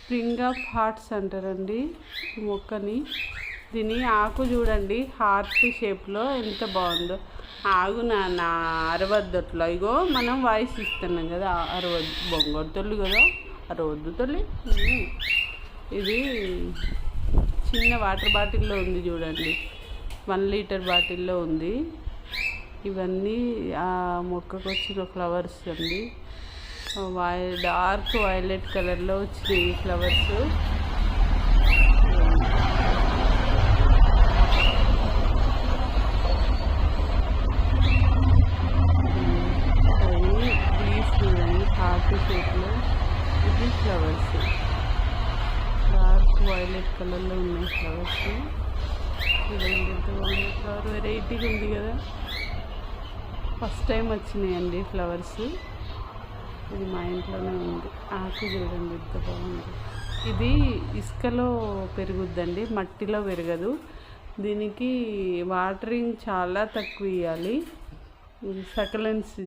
Spring of hearts అంటారండి ఈ మొక్కని. దీని ఆకు చూడండి హార్ట్ షేప్లో ఎంత బాగుందో. ఆగు నాన్న అరవద్దు అట్లా. ఇగో మనం వాయిస్ ఇస్తున్నాం కదా, అరవద్దు బొంగరు తొలి కదా, అరవద్దు తొలి. ఇది చిన్న వాటర్ బాటిల్లో ఉంది చూడండి, 1 లీటర్ బాటిల్లో ఉంది. ఇవన్నీ ఆ మొక్కకు వచ్చిన ఫ్లవర్స్ అండి. డార్క్ వైలెట్ కలర్లో వచ్చినాయి ఈ ఫ్లవర్స్. ప్లీజ్ చూడండి హార్ట్ షేప్లో ఇది ఫ్లవర్స్. డార్క్ వైలెట్ కలర్లో ఉన్నాయి ఫ్లవర్స్. చూడండి ఎంత బాగుంది. ఫ్లవర్ వెరైటీగా ఉంది కదా, ఫస్ట్ టైం వచ్చినాయండి ఫ్లవర్స్. ఇది మా ఇంట్లోనే ఉంది. ఆకు చూడండి ఎంత బాగుంది. ఇది ఇసుకలో పెరుగుద్దండి, మట్టిలో పెరగదు. దీనికి వాటరింగ్ చాలా తక్కువ ఇవ్వాలి. ఇది సకలెన్స్.